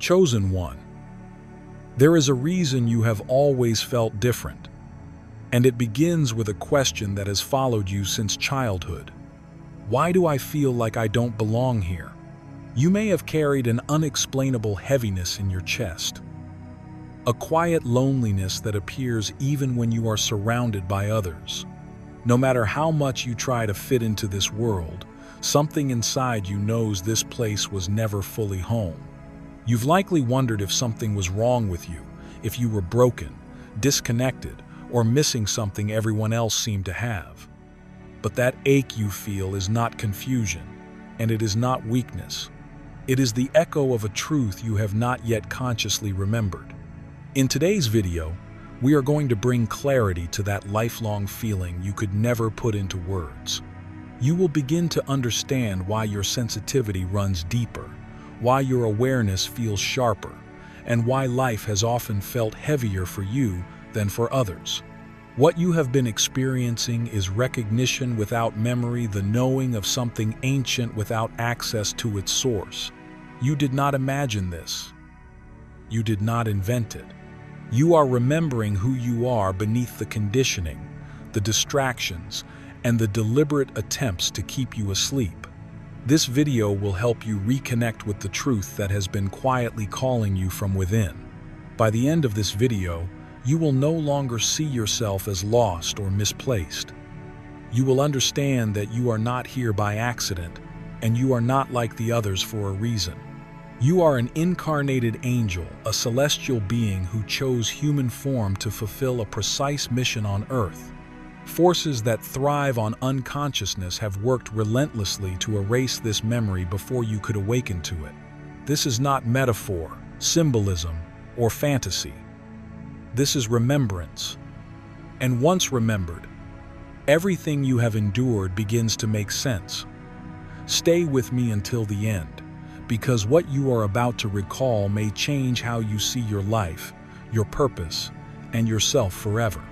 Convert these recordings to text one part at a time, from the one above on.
Chosen one. There is a reason you have always felt different, and it begins with a question that has followed you since childhood. Why do I feel like I don't belong here? You may have carried an unexplainable heaviness in your chest, a quiet loneliness that appears even when you are surrounded by others. No matter how much you try to fit into this world, something inside you knows this place was never fully home. You've likely wondered if something was wrong with you, if you were broken, disconnected, or missing something everyone else seemed to have. But that ache you feel is not confusion, and it is not weakness. It is the echo of a truth you have not yet consciously remembered. In today's video, we are going to bring clarity to that lifelong feeling you could never put into words. You will begin to understand why your sensitivity runs deeper, why your awareness feels sharper, and why life has often felt heavier for you than for others. What you have been experiencing is recognition without memory, the knowing of something ancient without access to its source. You did not imagine this. You did not invent it. You are remembering who you are beneath the conditioning, the distractions, and the deliberate attempts to keep you asleep. This video will help you reconnect with the truth that has been quietly calling you from within. By the end of this video, you will no longer see yourself as lost or misplaced. You will understand that you are not here by accident, and you are not like the others for a reason. You are an incarnated angel, a celestial being who chose human form to fulfill a precise mission on Earth. Forces that thrive on unconsciousness have worked relentlessly to erase this memory before you could awaken to it. This is not metaphor, symbolism, or fantasy. This is remembrance. And once remembered, everything you have endured begins to make sense. Stay with me until the end, because what you are about to recall may change how you see your life, your purpose, and yourself forever.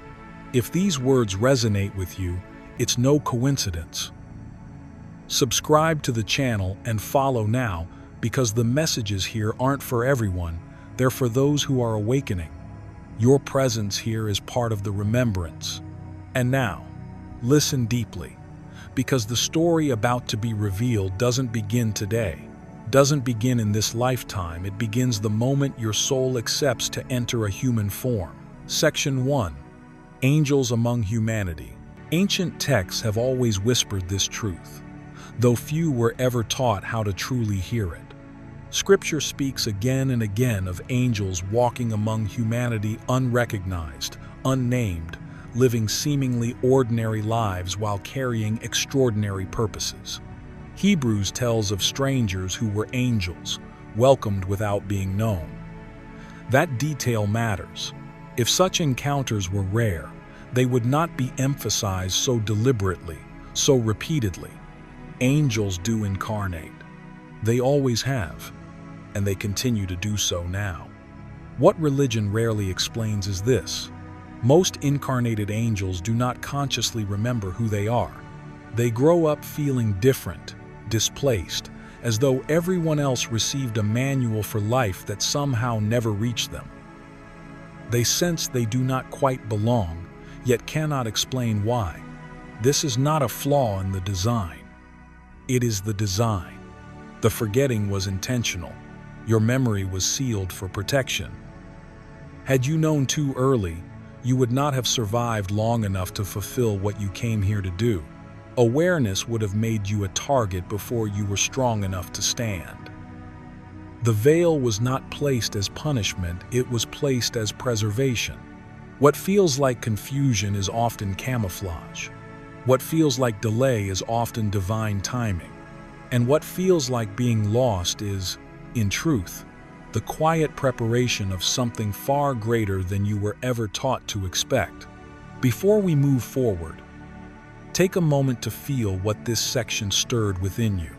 If these words resonate with you, it's no coincidence. Subscribe to the channel and follow now, because the messages here aren't for everyone, they're for those who are awakening. Your presence here is part of the remembrance. And now, listen deeply, because the story about to be revealed doesn't begin today, doesn't begin in this lifetime. It begins the moment your soul accepts to enter a human form. Section 1. Angels among humanity. Ancient texts have always whispered this truth, though few were ever taught how to truly hear it. Scripture speaks again and again of angels walking among humanity unrecognized, unnamed, living seemingly ordinary lives while carrying extraordinary purposes. Hebrews tells of strangers who were angels, welcomed without being known. That detail matters. If such encounters were rare, they would not be emphasized so deliberately, so repeatedly. Angels do incarnate. They always have, and they continue to do so now. What religion rarely explains is this: most incarnated angels do not consciously remember who they are. They grow up feeling different, displaced, as though everyone else received a manual for life that somehow never reached them. They sense they do not quite belong, yet cannot explain why. This is not a flaw in the design. It is the design. The forgetting was intentional. Your memory was sealed for protection. Had you known too early, you would not have survived long enough to fulfill what you came here to do. Awareness would have made you a target before you were strong enough to stand. The veil was not placed as punishment, it was placed as preservation. What feels like confusion is often camouflage. What feels like delay is often divine timing. And what feels like being lost is, in truth, the quiet preparation of something far greater than you were ever taught to expect. Before we move forward, take a moment to feel what this section stirred within you.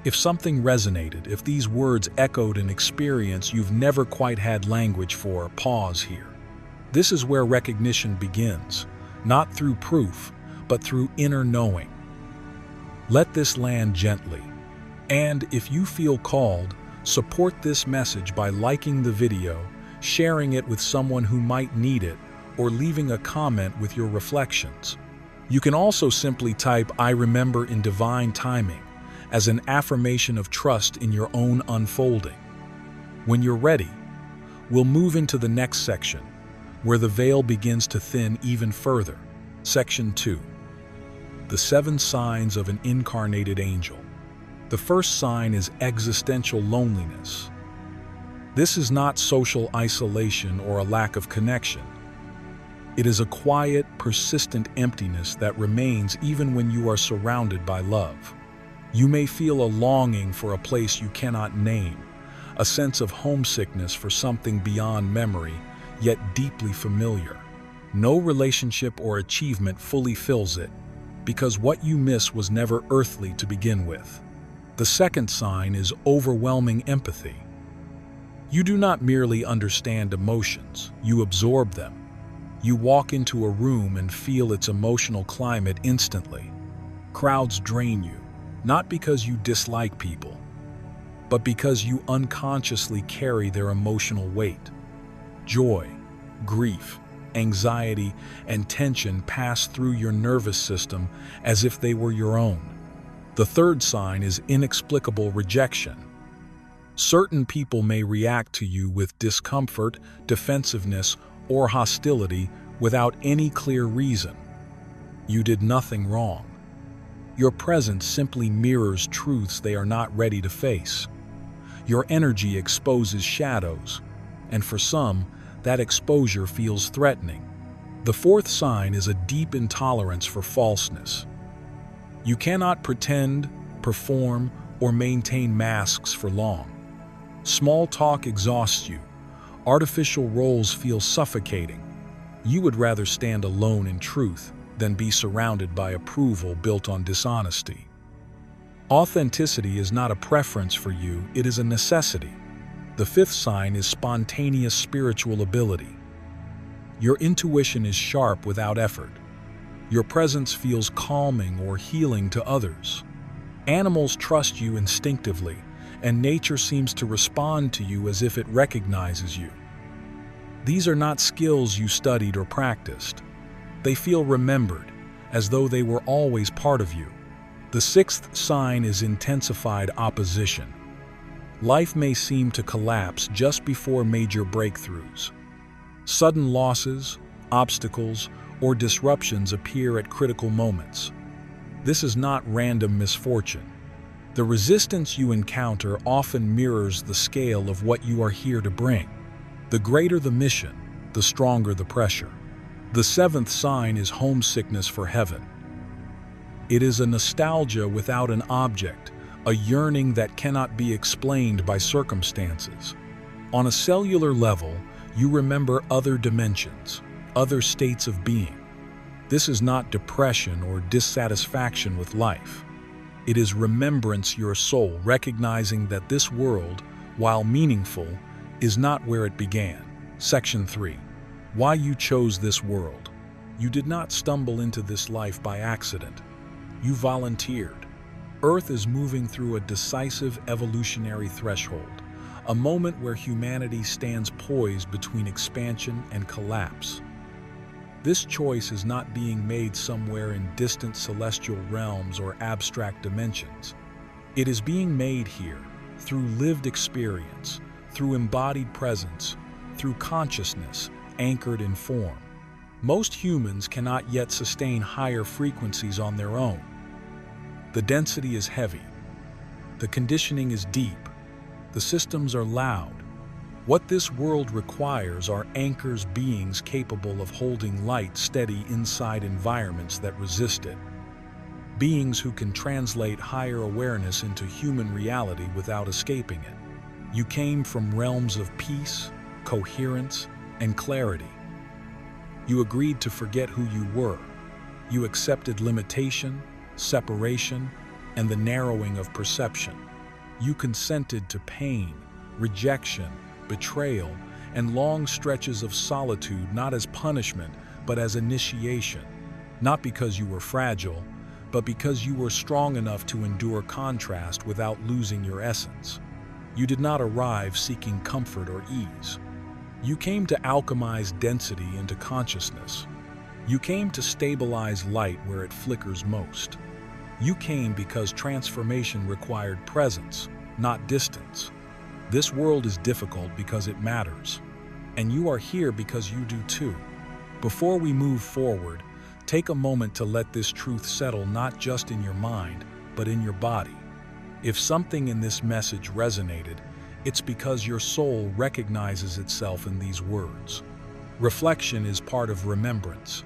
If something resonated, if these words echoed an experience you've never quite had language for, pause here. This is where recognition begins, not through proof, but through inner knowing. Let this land gently. And if you feel called, Support this message by liking the video, sharing it with someone who might need it, or leaving a comment with your reflections. You can also simply type "I remember in divine timing" as an affirmation of trust in your own unfolding. When you're ready, we'll move into the next section, where the veil begins to thin even further. Section 2. The 7 signs of an incarnated angel. The first sign is existential loneliness. This is not social isolation or a lack of connection. It is a quiet, persistent emptiness that remains even when you are surrounded by love. You may feel a longing for a place you cannot name, a sense of homesickness for something beyond memory, yet deeply familiar. No relationship or achievement fully fills it, because what you miss was never earthly to begin with. The second sign is overwhelming empathy. You do not merely understand emotions, you absorb them. You walk into a room and feel its emotional climate instantly. Crowds drain you, not because you dislike people, but because you unconsciously carry their emotional weight. Joy, grief, anxiety, and tension pass through your nervous system as if they were your own. The third sign is inexplicable rejection. Certain people may react to you with discomfort, defensiveness, or hostility without any clear reason. You did nothing wrong. Your presence simply mirrors truths they are not ready to face. Your energy exposes shadows, and for some, that exposure feels threatening. The fourth sign is a deep intolerance for falseness. You cannot pretend, perform, or maintain masks for long. Small talk exhausts you. Artificial roles feel suffocating. You would rather stand alone in truth than be surrounded by approval built on dishonesty. Authenticity is not a preference for you, it is a necessity. The fifth sign is spontaneous spiritual ability. Your intuition is sharp without effort. Your presence feels calming or healing to others. Animals trust you instinctively, and nature seems to respond to you as if it recognizes you. These are not skills you studied or practiced. They feel remembered, as though they were always part of you. The sixth sign is intensified opposition. Life may seem to collapse just before major breakthroughs. Sudden losses, obstacles, or disruptions appear at critical moments. This is not random misfortune. The resistance you encounter often mirrors the scale of what you are here to bring. The greater the mission, the stronger the pressure. The seventh sign is homesickness for heaven. It is a nostalgia without an object, a yearning that cannot be explained by circumstances. On a cellular level, you remember other dimensions, other states of being. This is not depression or dissatisfaction with life. It is remembrance your soul, recognizing that this world, while meaningful, is not where it began. Section 3. Why you chose this world. You did not stumble into this life by accident. You volunteered. Earth is moving through a decisive evolutionary threshold, a moment where humanity stands poised between expansion and collapse. This choice is not being made somewhere in distant celestial realms or abstract dimensions. It is being made here, through lived experience, through embodied presence, through consciousness anchored in form. Most humans cannot yet sustain higher frequencies on their own. The density is heavy. The conditioning is deep. The systems are loud. What this world requires are anchors, beings capable of holding light steady inside environments that resist it. Beings who can translate higher awareness into human reality without escaping it. You came from realms of peace, coherence, and clarity. You agreed to forget who you were. You accepted limitation, separation, and the narrowing of perception. You consented to pain, rejection, betrayal, and long stretches of solitude, not as punishment, but as initiation. Not because you were fragile, but because you were strong enough to endure contrast without losing your essence. You did not arrive seeking comfort or ease. You came to alchemize density into consciousness. You came to stabilize light where it flickers most. You came because transformation required presence, not distance. This world is difficult because it matters. And you are here because you do too. Before we move forward, take a moment to let this truth settle not just in your mind, but in your body. If something in this message resonated, it's because your soul recognizes itself in these words. Reflection is part of remembrance.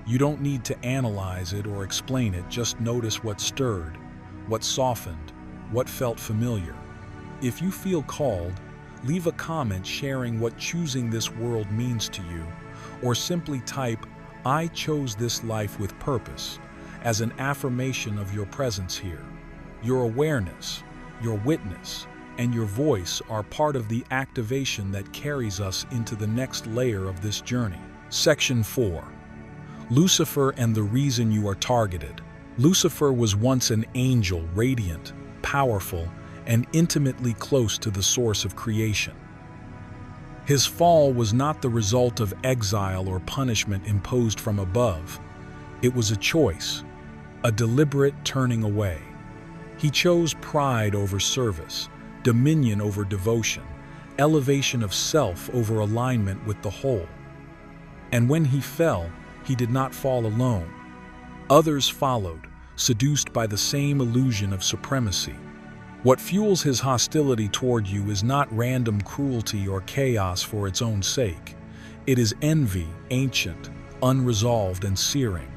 You don't need to analyze it or explain it, just notice what stirred, what softened, what felt familiar. If you feel called, leave a comment sharing what choosing this world means to you, or simply type, "I chose this life with purpose," as an affirmation of your presence here. Your awareness, your witness, and your voice are part of the activation that carries us into the next layer of this journey. Section 4. Lucifer and the reason you are targeted. Lucifer was once an angel, radiant, powerful, and intimately close to the source of creation. His fall was not the result of exile or punishment imposed from above. It was a choice, a deliberate turning away. He chose pride over service, dominion over devotion, elevation of self over alignment with the whole. And when he fell, he did not fall alone. Others followed, seduced by the same illusion of supremacy. What fuels his hostility toward you is not random cruelty or chaos for its own sake. It is envy, ancient, unresolved, and searing.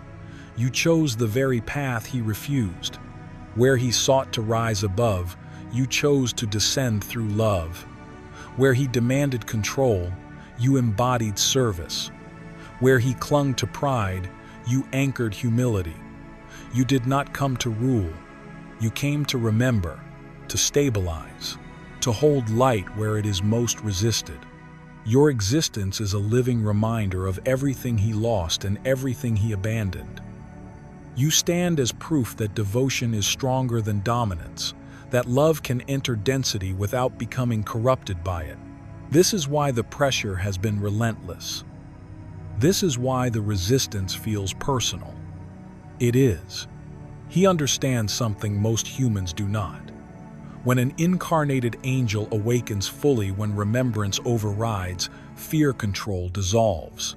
You chose the very path he refused. Where he sought to rise above, you chose to descend through love. Where he demanded control, you embodied service. Where he clung to pride, you anchored humility. You did not come to rule. You came to remember, to stabilize, to hold light where it is most resisted. Your existence is a living reminder of everything he lost and everything he abandoned. You stand as proof that devotion is stronger than dominance, that love can enter density without becoming corrupted by it. This is why the pressure has been relentless. This is why the resistance feels personal. It is. He understands something most humans do not. When an incarnated angel awakens fully, when remembrance overrides, fear control dissolves.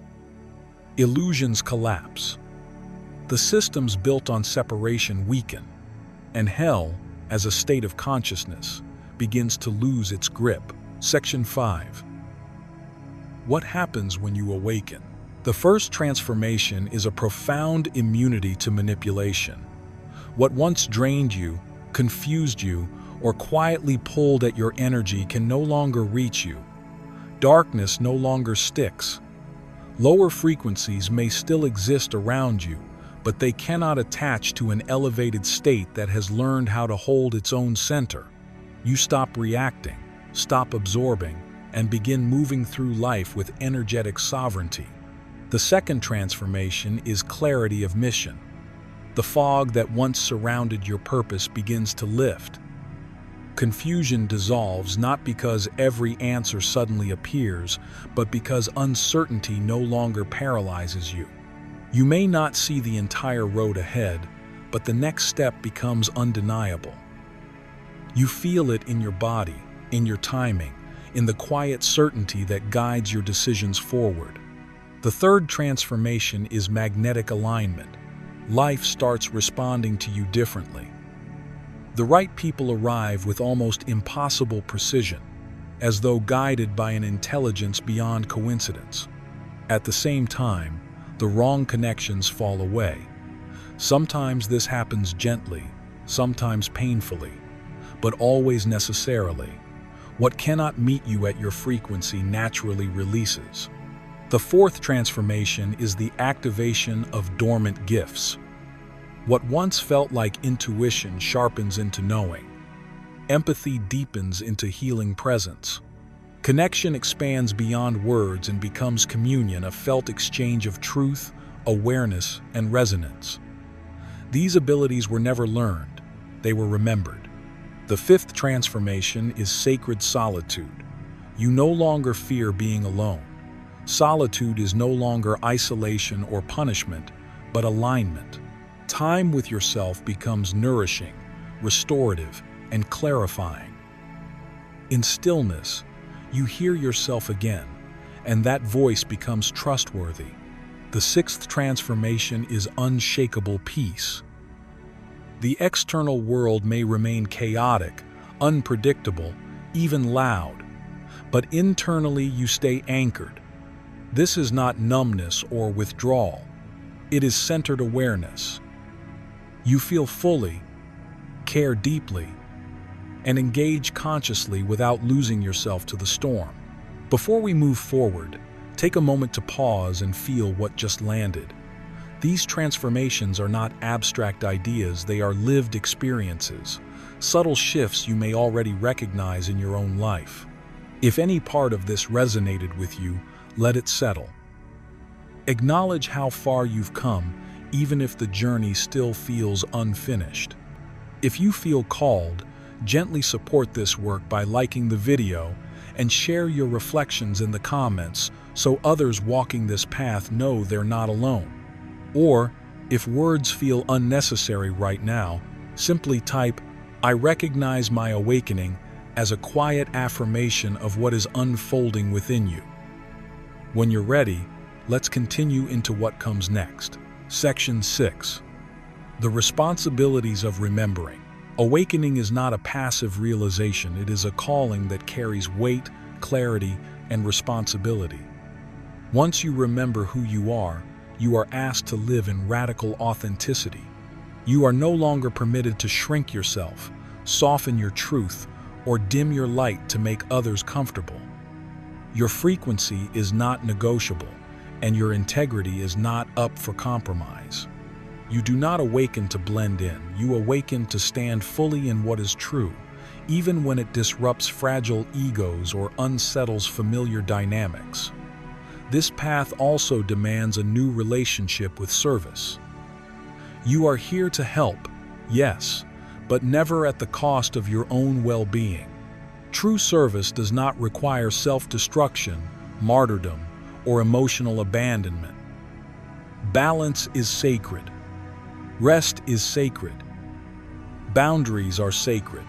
Illusions collapse. The systems built on separation weaken, and hell, as a state of consciousness, begins to lose its grip. Section 5. What happens when you awaken? The first transformation is a profound immunity to manipulation. What once drained you, confused you, or quietly pulled at your energy can no longer reach you. Darkness no longer sticks. Lower frequencies may still exist around you, but they cannot attach to an elevated state that has learned how to hold its own center. You stop reacting, stop absorbing, and begin moving through life with energetic sovereignty. The second transformation is clarity of mission. The fog that once surrounded your purpose begins to lift. Confusion dissolves not because every answer suddenly appears, but because uncertainty no longer paralyzes you. You may not see the entire road ahead, but the next step becomes undeniable. You feel it in your body, in your timing, in the quiet certainty that guides your decisions forward. The third transformation is magnetic alignment. Life starts responding to you differently. The right people arrive with almost impossible precision, as though guided by an intelligence beyond coincidence. At the same time, the wrong connections fall away. Sometimes this happens gently, sometimes painfully, but always necessarily. What cannot meet you at your frequency naturally releases. The fourth transformation is the activation of dormant gifts. What once felt like intuition sharpens into knowing. Empathy deepens into healing presence. Connection expands beyond words and becomes communion, a felt exchange of truth, awareness, and resonance. These abilities were never learned, they were remembered. The fifth transformation is sacred solitude. You no longer fear being alone. Solitude is no longer isolation or punishment, but alignment. Time with yourself becomes nourishing, restorative, and clarifying. In stillness, you hear yourself again, and that voice becomes trustworthy. The sixth transformation is unshakable peace. The external world may remain chaotic, unpredictable, even loud, but internally you stay anchored. This is not numbness or withdrawal. It is centered awareness. You feel fully, care deeply, and engage consciously without losing yourself to the storm. Before we move forward, take a moment to pause and feel what just landed. These transformations are not abstract ideas, they are lived experiences, subtle shifts you may already recognize in your own life. If any part of this resonated with you, let it settle. Acknowledge how far you've come, even if the journey still feels unfinished. If you feel called, gently support this work by liking the video and share your reflections in the comments so others walking this path know they're not alone. Or, if words feel unnecessary right now, simply type, "I recognize my awakening," as a quiet affirmation of what is unfolding within you. When you're ready, let's continue into what comes next. Section 6. The responsibilities of remembering. Awakening is not a passive realization, it is a calling that carries weight, clarity, and responsibility. Once you remember who you are asked to live in radical authenticity. You are no longer permitted to shrink yourself, soften your truth, or dim your light to make others comfortable. Your frequency is not negotiable, and your integrity is not up for compromise. You do not awaken to blend in, you awaken to stand fully in what is true, even when it disrupts fragile egos or unsettles familiar dynamics. This path also demands a new relationship with service. You are here to help, yes, but never at the cost of your own well-being. True service does not require self-destruction, martyrdom, or emotional abandonment. Balance is sacred. Rest is sacred. Boundaries are sacred.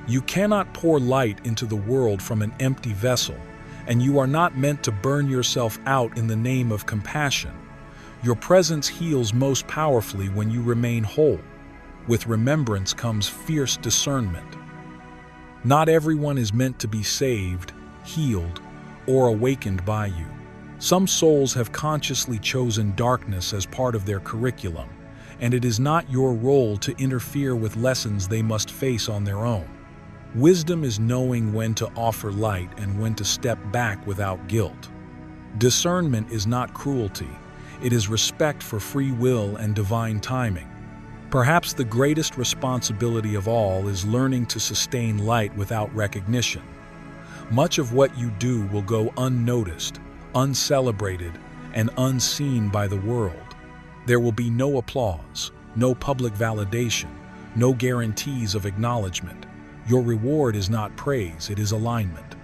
You cannot pour light into the world from an empty vessel, and you are not meant to burn yourself out in the name of compassion. Your presence heals most powerfully when you remain whole. With remembrance comes fierce discernment. Not everyone is meant to be saved, healed, or awakened by you. Some souls have consciously chosen darkness as part of their curriculum, and it is not your role to interfere with lessons they must face on their own. Wisdom is knowing when to offer light and when to step back without guilt. Discernment is not cruelty, it is respect for free will and divine timing. Perhaps the greatest responsibility of all is learning to sustain light without recognition. Much of what you do will go unnoticed, uncelebrated, and unseen by the world. There will be no applause, no public validation, no guarantees of acknowledgement. Your reward is not praise, it is alignment.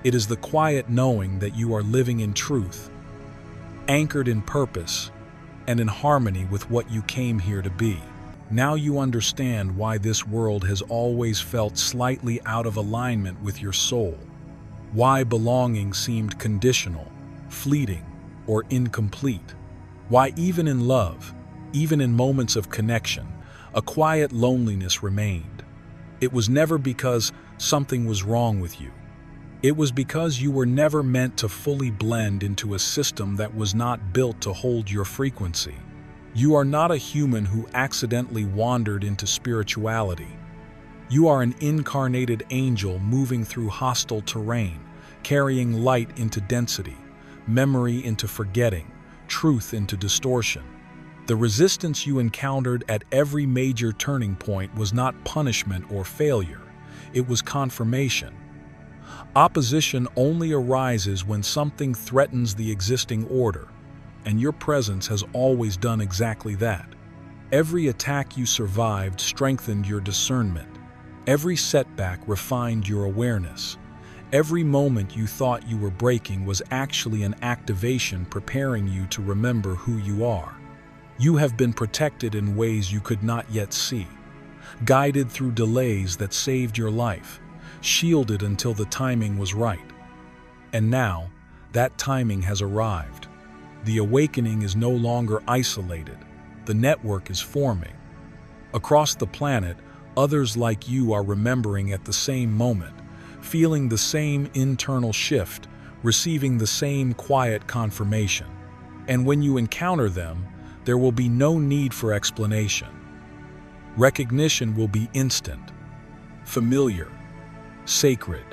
It is the quiet knowing that you are living in truth, anchored in purpose, and in harmony with what you came here to be. Now you understand why this world has always felt slightly out of alignment with your soul. Why belonging seemed conditional, fleeting, or incomplete. Why even in love, even in moments of connection, a quiet loneliness remained. It was never because something was wrong with you. It was because you were never meant to fully blend into a system that was not built to hold your frequency. You are not a human who accidentally wandered into spirituality. You are an incarnated angel moving through hostile terrain, carrying light into density, memory into forgetting, truth into distortion. The resistance you encountered at every major turning point was not punishment or failure, it was confirmation. Opposition only arises when something threatens the existing order, and your presence has always done exactly that. Every attack you survived strengthened your discernment. Every setback refined your awareness. Every moment you thought you were breaking was actually an activation preparing you to remember who you are. You have been protected in ways you could not yet see, guided through delays that saved your life, shielded until the timing was right. And now, that timing has arrived. The awakening is no longer isolated. The network is forming. Across the planet, others like you are remembering at the same moment, feeling the same internal shift, receiving the same quiet confirmation. And when you encounter them, there will be no need for explanation. Recognition will be instant, familiar, sacred,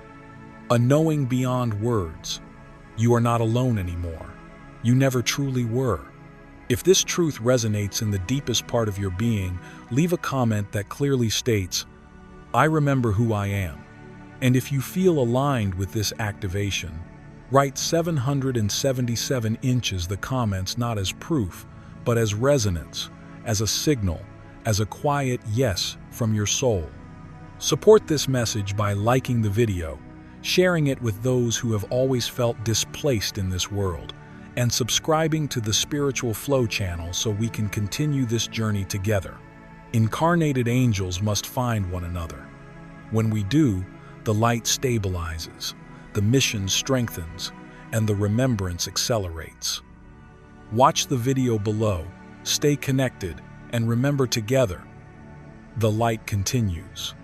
a knowing beyond words. You are not alone anymore. You never truly were. If this truth resonates in the deepest part of your being, leave a comment that clearly states, "I remember who I am." And if you feel aligned with this activation, write 777 inches the comments not as proof, but as resonance, as a signal, as a quiet yes from your soul. Support this message by liking the video, sharing it with those who have always felt displaced in this world, and subscribing to the Spiritual Flow channel so we can continue this journey together. Incarnated angels must find one another. When we do, the light stabilizes, the mission strengthens, and the remembrance accelerates. Watch the video below, stay connected, and remember together, the light continues.